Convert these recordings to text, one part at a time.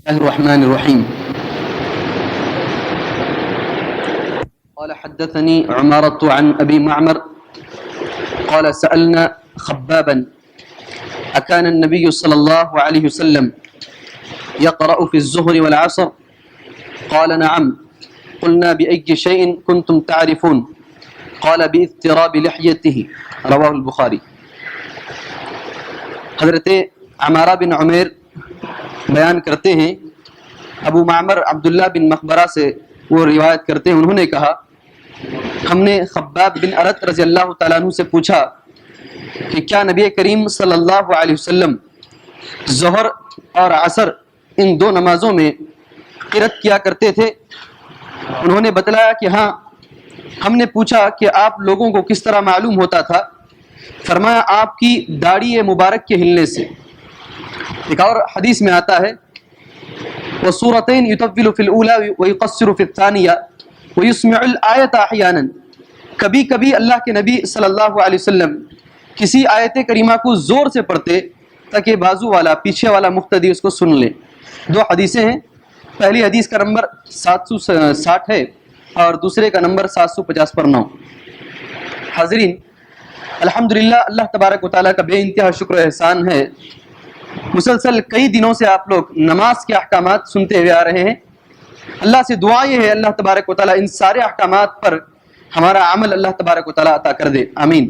الله الرحمن الرحيم. قال حدثني عمارة عن أبي معمر قال سألنا خبابا أكان النبي صلى الله عليه وسلم يقرأ في الظهر والعصر؟ قال نعم. قلنا بأي شيء كنتم تعرفون؟ قال باضطراب لحيته. رواه البخاري. حضرت عمارہ بن عمیر بیان کرتے ہیں، ابو معمر عبداللہ بن مخبرہ سے وہ روایت کرتے ہیں، انہوں نے کہا ہم نے خباب بن ارت رضی اللہ تعالیٰ عنہ سے پوچھا کہ کیا نبی کریم صلی اللہ علیہ وسلم ظہر اور عصر ان دو نمازوں میں قرأت کیا کرتے تھے؟ انہوں نے بتلایا کہ ہاں. ہم نے پوچھا کہ آپ لوگوں کو کس طرح معلوم ہوتا تھا؟ فرمایا آپ کی داڑھی مبارک کے ہلنے سے. ایک اور حدیث میں آتا ہے وَسُورَتَيْنِ يُطَوِّلُ فِي الْأُولَى وَيُقَصِّرُ فِي الثَّانِيَةِ وَيُسْمِعُ الْآيَةَ أَحْيَانًا. کبھی کبھی اللہ کے نبی صلی اللہ علیہ وسلم کسی آیت کریمہ کو زور سے پڑھتے تاکہ بازو والا پیچھے والا مقتدی اس کو سن لے. دو حدیثیں ہیں، پہلی حدیث کا نمبر 760 ہے اور دوسرے کا نمبر 750/9. حاضرین، الحمدللہ اللہ تبارک و تعالیٰ کا بے انتہا شکر و احسان ہے، مسلسل کئی دنوں سے آپ لوگ نماز کے احکامات سنتے ہوئے آ رہے ہیں. اللہ سے دعا یہ ہے اللہ تبارک و تعالیٰ ان سارے احکامات پر ہمارا عمل اللہ تبارک و تعالیٰ عطا کر دے، آمین.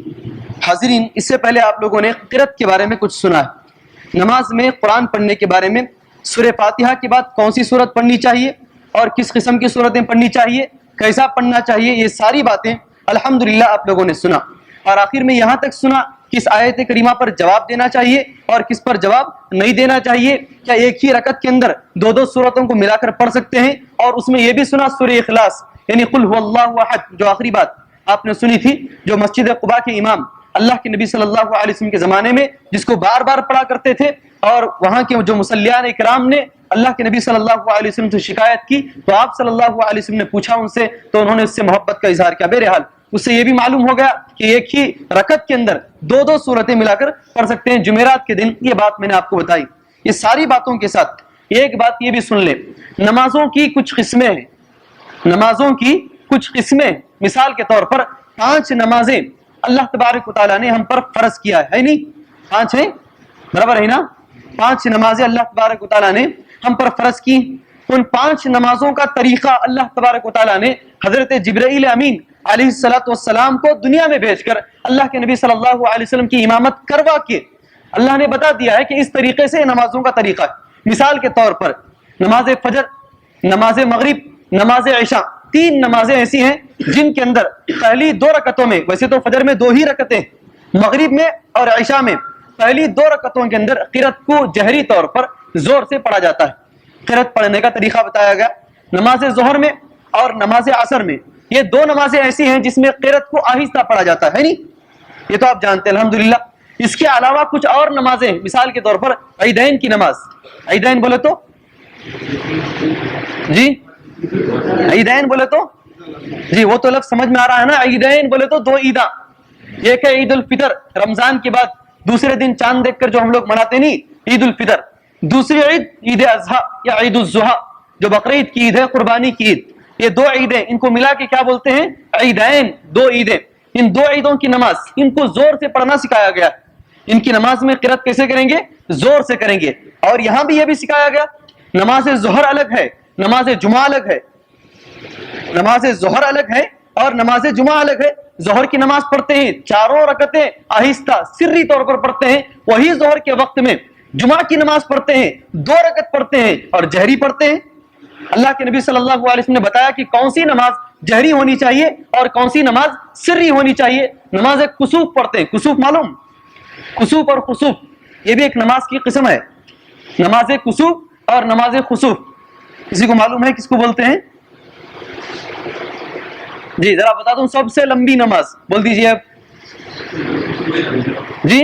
حاضرین، اس سے پہلے آپ لوگوں نے قرأت کے بارے میں کچھ سنا ہے. نماز میں قرآن پڑھنے کے بارے میں سورہ فاتحہ کے بعد کون سی سورت پڑھنی چاہیے اور کس قسم کی سورتیں پڑھنی چاہیے، کیسا پڑھنا چاہیے، یہ ساری باتیں الحمدللہ آپ لوگوں نے سنا. اور آخر میں یہاں تک سنا کس آیت کریمہ پر جواب دینا چاہیے اور کس پر جواب نہیں دینا چاہیے. کیا ایک ہی رکعت کے اندر دو سورتوں کو ملا کر پڑھ سکتے ہیں؟ اور اس میں یہ بھی سنا سورہ اخلاص یعنی قل هو اللہ احد، جو آخری بات آپ نے سنی تھی، جو مسجد قباء کے امام اللہ کے نبی صلی اللہ علیہ وسلم کے زمانے میں جس کو بار بار پڑھا کرتے تھے، اور وہاں کے جو مصلیان اکرام نے اللہ کے نبی صلی اللہ علیہ وسلم سے شکایت کی تو آپ صلی اللہ علیہ وسلم نے پوچھا ان سے، تو انہوں نے اس سے محبت کا اظہار کیا. بہرحال اس سے یہ بھی معلوم ہو گیا کہ ایک ہی رکعت کے اندر دو سورتیں ملا کر پڑھ سکتے ہیں جمعرات کے دن. یہ بات میں نے آپ کو بتائی. یہ ساری باتوں کے ساتھ ایک بات یہ بھی سن لیں، نمازوں کی کچھ قسمیں ہیں. نمازوں کی کچھ قسمیں، مثال کے طور پر 5 نمازیں اللہ تبارک و تعالیٰ نے ہم پر فرض کیا ہے نہیں؟ 5 ہیں، برابر ہے نا؟ 5 نمازیں اللہ تبارک و تعالیٰ نے ہم پر فرض کی. ان 5 نمازوں کا طریقہ اللہ تبارک و تعالیٰ نے حضرت جبرائیل امین علیہ السلام کو دنیا میں بھیج کر اللہ کے نبی صلی اللہ علیہ وسلم کی امامت کروا کے اللہ نے بتا دیا ہے کہ اس طریقے سے نمازوں کا طریقہ ہے. مثال کے طور پر نماز فجر، نماز مغرب، نماز عشاء، 3 نمازیں ایسی ہیں جن کے اندر پہلی 2 رکعتوں میں، ویسے تو فجر میں 2 ہی رکعتیں، مغرب میں اور عشاء میں پہلی 2 رکعتوں کے اندر قرأت کو جہری طور پر زور سے پڑھا جاتا ہے. قرأت پڑھنے کا طریقہ بتایا گیا. نماز ظہر میں اور نماز عصر میں یہ 2 نمازیں ایسی ہیں جس میں قرأت کو آہستہ پڑھا جاتا ہے نہیں؟ یہ تو آپ جانتے ہیں الحمدللہ. اس کے علاوہ کچھ اور نمازیں ہیں، مثال کے طور پر عیدین کی نماز. عیدین بولے تو جی، عیدین بولے تو جی، وہ تو لفظ سمجھ میں آ رہا ہے نا. عیدین بولے تو 2 عیداں، ایک ہے عید الفطر رمضان کے بعد دوسرے دن چاند دیکھ کر جو ہم لوگ مناتے نہیں، عید الفطر. دوسری عید عید اضحیٰ یا عید الضحیٰ جو بقرعید کی عید ہے، قربانی کی عید. یہ 2 عیدیں، ان کو ملا کے کیا بولتے ہیں؟ عیدین، 2 عیدیں. ان 2 عیدوں کی نماز ان کو زور سے پڑھنا سکھایا گیا. ان کی نماز میں قرأت کیسے کریں گے؟ زور سے کریں گے. اور یہاں بھی یہ بھی سکھایا گیا نماز ظہر الگ ہے، نماز جمعہ الگ ہے. نماز ظہر الگ ہے اور نماز جمعہ الگ ہے. ظہر کی نماز پڑھتے ہیں 4 رکعتیں آہستہ سری طور پر پڑھتے ہیں، وہی ظہر کے وقت میں جمعہ کی نماز پڑھتے ہیں 2 رکعت پڑھتے ہیں اور جہری پڑھتے ہیں. اللہ کے نبی صلی اللہ علیہ وسلم نے بتایا کہ کون سی نماز جہری ہونی چاہیے اور کون سی نماز سری ہونی چاہیے. نماز کسوف پڑھتے ہیں. کسوف معلوم؟ کسوف اور خسوف یہ بھی ایک نماز کی قسم ہے. نماز کسوف اور نماز خسوف کسی کو معلوم ہے کس کو بولتے ہیں؟ جی ذرا بتا دوں. سب سے لمبی نماز بول دیجیے آپ. جی،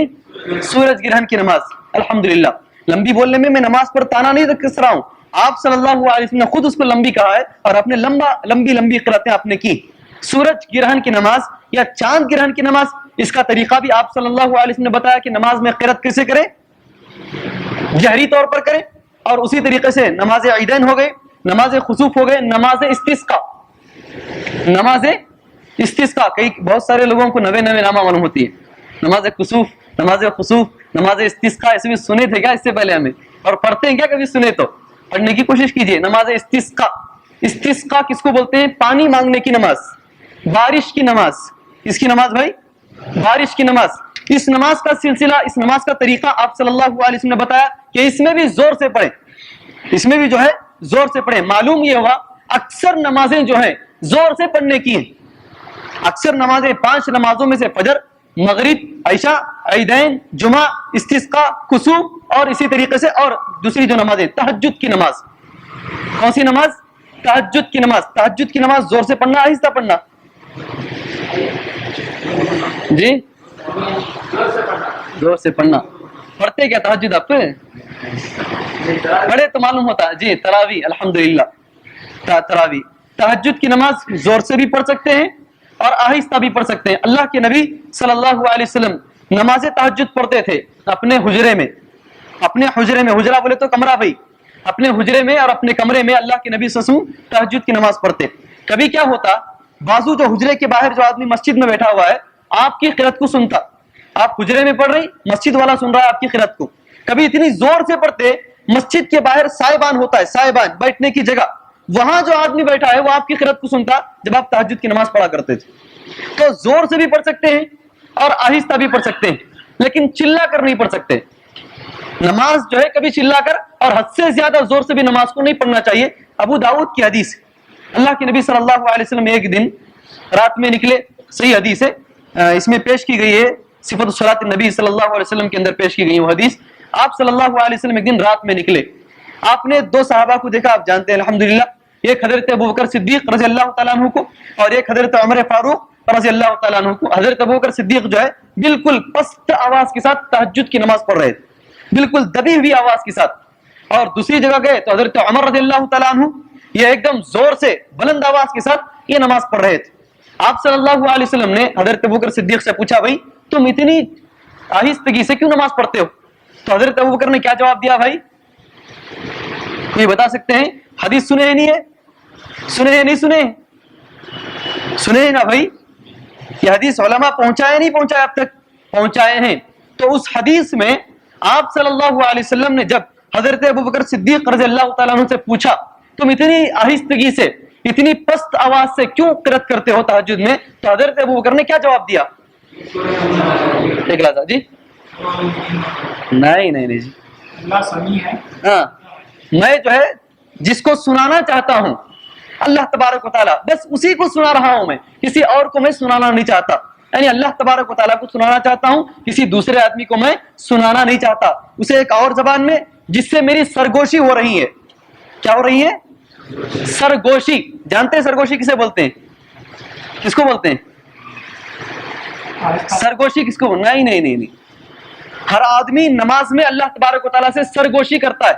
سورج گرہن کی نماز. الحمدللہ لمبی بولنے میں نماز پر تانا نہیں کس رہا ہوں. آپ صلی اللہ علیہ وسلم نے خود اس کو لمبی کہا ہے اور اپنے لمبی قرأتیں آپ نے کی. سورج گرہن کی نماز یا چاند گرہن کی نماز، اس کا طریقہ بھی آپ صلی اللہ علیہ وسلم نے بتایا کہ نماز میں قرأت کیسے کریں؟ جہری طور پر کریں. اور اسی طریقے سے نماز عیدین ہو گئے، نماز خسوف ہو گئے، نماز استسقا، نماز استسقا کئی بہت سارے لوگوں کو نوے نامہ معلوم ہوتی ہے، نماز کسوف، نماز خسوف، نماز استسقا، ایسے بھی سنے تھے کیا اس سے پہلے ہمیں؟ اور پڑھتے ہیں کیا کبھی سنے تو؟ پڑھنے کی کوشش کیجئے۔ نماز استسقا، استسقا کس کو بولتے ہیں؟ پانی مانگنے کی نماز، بارش کی نماز۔ اس کی نماز بھائی بارش کی نماز۔ اس نماز کا سلسلہ، اس نماز کا طریقہ آپ صلی اللہ علیہ وسلم نے بتایا کہ اس میں بھی زور سے پڑھیں، اس میں بھی جو ہے زور سے پڑھیں۔ معلوم یہ ہوا اکثر نمازیں جو ہیں زور سے پڑھنے کی ہیں، اکثر نمازیں 5 نمازوں میں سے فجر، مغرب، عشاء، عیدین، جمعہ، استسقاء، کسوف اور اسی طریقے سے اور دوسری جو نمازیں تہجد کی نماز۔ کون سی نماز؟ تہجد کی نماز۔ تہجد کی نماز زور سے پڑھنا، آہستہ پڑھنا؟ جی زور سے پڑھنا۔ پڑھتے کیا تہجد آپ پڑھے تو معلوم ہوتا ہے جی؟ تراوی، الحمدللہ تراوی۔ تہجد کی نماز زور سے بھی پڑھ سکتے ہیں اور آہستہ بھی پڑھ سکتے ہیں۔ اللہ کے نبی صلی اللہ علیہ وسلم نماز تہجد پڑھتے تھے اپنے حجرے میں، اپنے حجرے میں، حجرہ بولے تو کمرہ بھائی، اپنے حجرے میں اور اپنے کمرے میں اللہ کے نبی صلی اللہ علیہ وسلم تہجد کی نماز پڑھتے۔ کبھی کیا ہوتا، بازو جو حجرے کے باہر جو آدمی مسجد میں بیٹھا ہوا ہے آپ کی قرات کو سنتا، آپ حجرے میں پڑھ رہی، مسجد والا سن رہا ہے آپ کی قرات کو، کبھی اتنی زور سے پڑھتے مسجد کے باہر سائبان ہوتا ہے، سائبان بیٹھنے کی جگہ، وہاں جو آدمی بیٹھا ہے وہ آپ کی قرات کو سنتا جب آپ تہجد کی نماز پڑھا کرتے تھے۔ تو زور سے بھی پڑھ سکتے ہیں اور آہستہ بھی پڑھ سکتے ہیں، لیکن چلا کر نہیں پڑھ سکتے۔ نماز جو ہے کبھی چلا کر اور حد سے زیادہ زور سے بھی نماز کو نہیں پڑھنا چاہیے۔ ابو داؤد کی حدیث، اللہ کے نبی صلی اللہ علیہ وسلم ایک دن رات میں نکلے، صحیح حدیث ہے، اس میں پیش کی گئی ہے، صفت الصلاۃ النبی صلی اللہ علیہ وسلم کے اندر پیش کی گئی وہ حدیث۔ آپ صلی اللہ علیہ وسلم ایک دن رات میں نکلے، آپ نے 2 صحابہ کو دیکھا، آپ جانتے ہیں الحمدللہ، ایک حضرت ابوبکر صدیق رضی اللہ تعالیٰ عنہ کو اور ایک حضرت عمر فاروق رضی اللہ تعالیٰ عنہ کو۔ حضرت ابوبکر صدیق جو ہے بالکل پست آواز کے ساتھ تہجد کی نماز پڑھ رہے تھے، بالکل دبی ہوئی آواز کے ساتھ، اور دوسری جگہ گئے تو حضرت عمر رضی اللہ تعالیٰ عنہ یہ ایک دم زور سے بلند آواز کے ساتھ یہ نماز پڑھ رہے تھے۔ آپ صلی اللہ علیہ وسلم نے حضرت ابوبکر صدیق سے پوچھا، بھائی تم اتنی آہستگی سے کیوں نماز پڑھتے ہو؟ تو حضرت ابوبکر نے کیا جواب دیا بھائی؟ کوئی بتا سکتے ہیں؟ حدیث سنے ہیں نہیں ہے؟ سنے ہیں نہیں سنے؟ سنے ہیں نا بھائی؟ یہ حدیث علماء پہنچائے نہیں پہنچائے؟ اب تک پہنچائے ہیں۔ تو اس حدیث میں آپ صلی اللہ علیہ وسلم نے جب حضرت ابوبکر صدیق رضی اللہ تعالیٰ عنہ سے پوچھا تم اتنی آہستگی سے، اتنی پست آواز سے کیوں قرات کرتے ہو تہجد میں، تو حضرت ابوبکر نے کیا جواب دیا؟ ایک لحظہ جی، نہیں جی، اللہ سمیع ہے۔ ہاں، میں جو ہے جس کو سنانا چاہتا ہوں اللہ تبارک و تعالیٰ، بس اسی کو سنا رہا ہوں، میں کسی اور کو میں سنانا نہیں چاہتا، یعنی اللہ تبارک و تعالیٰ کو سنانا چاہتا ہوں، کسی دوسرے آدمی کو میں سنانا نہیں چاہتا، اسے ایک اور زبان میں جس سے میری سرگوشی ہو رہی ہے۔ کیا ہو رہی ہے؟ سرگوشی۔ جانتے ہیں سرگوشی کسے بولتے ہیں؟ کس کو بولتے ہیں سرگوشی؟ کس کو؟ نہیں، ہر آدمی نماز میں اللہ تبارک و تعالیٰ سے سرگوشی کرتا ہے۔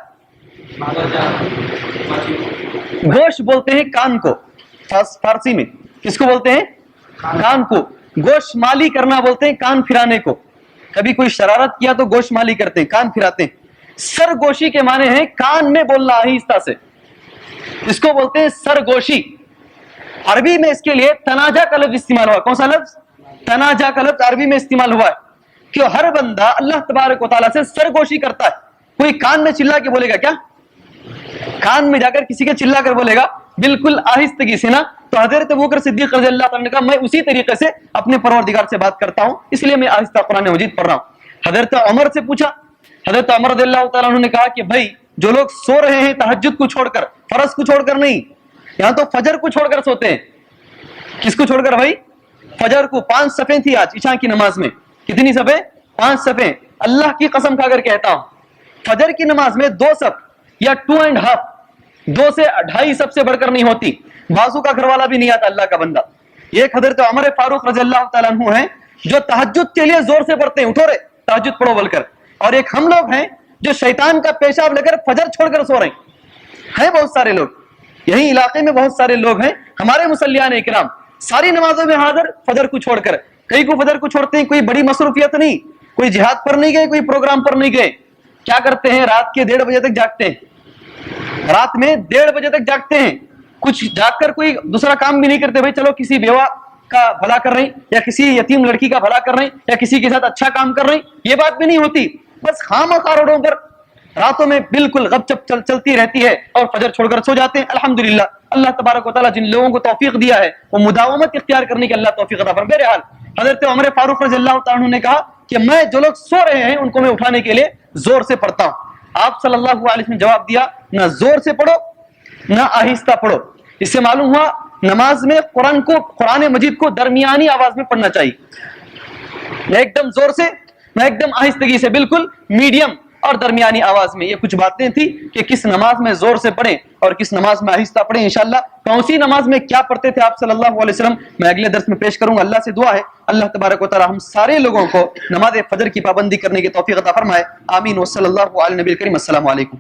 گوش بولتے ہیں کان کو، فارسی میں کس کو بولتے ہیں؟ کان کو۔ گوش مالی کرنا بولتے ہیں کان پھرانے کو، کبھی کوئی شرارت کیا تو گوش مالی کرتے ہیں، کان پھراتے ہیں۔ سرگوشی کے معنی ہے کان میں بولنا آہستہ سے، اس کو بولتے ہیں سرگوشی۔ عربی میں اس کے لیے تناجا کا لفظ استعمال ہوا۔ کون سا لفظ؟ تناجا کا لفظ عربی میں استعمال ہوا ہے کہ ہر بندہ اللہ تبارک و تعالیٰ سے سرگوشی کرتا ہے۔ کوئی کان میں چلا کے بولے گا کیا؟ کان میں جا کر کسی کے چلا کر بولے گا؟ بالکل آہستگی سے نا۔ تو حضرت ابوبکر صدیق رضی اللہ تعالیٰ نے کہا میں اسی طریقے سے اپنے پروردگار سے بات کرتا ہوں، اس لیے میں آہستہ قرآن مجید پڑھ رہا ہوں۔ حضرت عمر سے پوچھا، حضرت عمر رضی اللہ تعالیٰ عنہ نے کہا کہ بھائی جو لوگ سو رہے ہیں تہجد کو چھوڑ کر، فرض کو چھوڑ کر نہیں، یہاں تو فجر کو چھوڑ کر سوتے ہیں۔ کس کو چھوڑ کر بھائی؟ فجر کو۔ 5 صفیں تھی آج عشاء کی نماز میں، کتنی صفیں؟ 5 صفیں۔ اللہ کی قسم کھا کر کہتا ہوں فجر کی نماز میں 2 صف یا 2.5، 2 سے 2.5 صف سے بڑھ کر نہیں ہوتی۔ بازو کا گھر والا بھی نہیں آتا اللہ کا بندہ۔ ایک حضرت عمر فاروق رضی اللہ تعالیٰ عنہ ہیں جو تہجد کے لیے زور سے پڑھتے ہیں، اٹھو رے تہجد پڑھو بول کر، اور ایک ہم لوگ ہیں جو شیطان کا پیشاب لے کر فجر چھوڑ کر سو رہے ہیں بہت سارے لوگ، یہی علاقے میں بہت سارے لوگ ہیں ہمارے مصلیان اکرام، ساری نمازوں میں حاضر فجر کو چھوڑ کر۔ کئی کو فجر کو چھوڑتے ہیں، کوئی بڑی مصروفیت نہیں، کوئی جہاد پر نہیں گئے، کوئی پروگرام پر نہیں گئے، کیا کرتے ہیں رات کے 1:30 بجے تک جاگتے ہیں، رات میں 1:30 بجے تک جاگتے ہیں, کچھ جاگ کر کوئی دوسرا کام بھی نہیں کرتے, بھائی چلو کسی بیوہ کا بھلا کر رہے ہیں, یا کسی یتیم لڑکی کا بھلا کر رہے ہیں, یا کسی کے ساتھ اچھا کام کر رہے ہیں, یہ بات بھی نہیں ہوتی. بس خواہ روڈوں پر راتوں میں بالکل غب چپ چلتی رہتی ہے, اور فجر چھوڑ کر سو جاتے ہیں. الحمدللہ اللہ تبارک و تعالیٰ جن لوگوں کو توفیق دیا ہے وہ مداومت اختیار کرنے کی اللہ توفیق عطا فرمائے. بہرحال حضرت عمر فاروق رضی اللہ تعالیٰ عنہ نے کہا کہ میں جو لوگ سو رہے ہیں ان کو میں اٹھانے کے لیے زور سے پڑھتا ہوں. آپ صلی اللہ علیہ وسلم نے جواب دیا, نہ زور سے پڑھو نہ آہستہ پڑھو. اس سے معلوم ہوا نماز میں قرآن مجید کو درمیانی آواز میں پڑھنا چاہیے, نہ ایک دم زور سے نہ ایک دم آہستگی سے, بالکل میڈیم اور درمیانی آواز میں. یہ کچھ باتیں تھی کہ کس نماز میں زور سے پڑھیں اور کس نماز میں آہستہ پڑھیں. انشاءاللہ کون سی نماز میں کیا پڑھتے تھے آپ صلی اللہ علیہ وسلم میں اگلے درس میں پیش کروں گا. اللہ سے دعا ہے اللہ تبارک و تعالی ہم سارے لوگوں کو نماز فجر کی پابندی کرنے کی توفیق عطا فرمائے. آمین. وصلی اللہ علی نبی الکریم. السلام علیکم.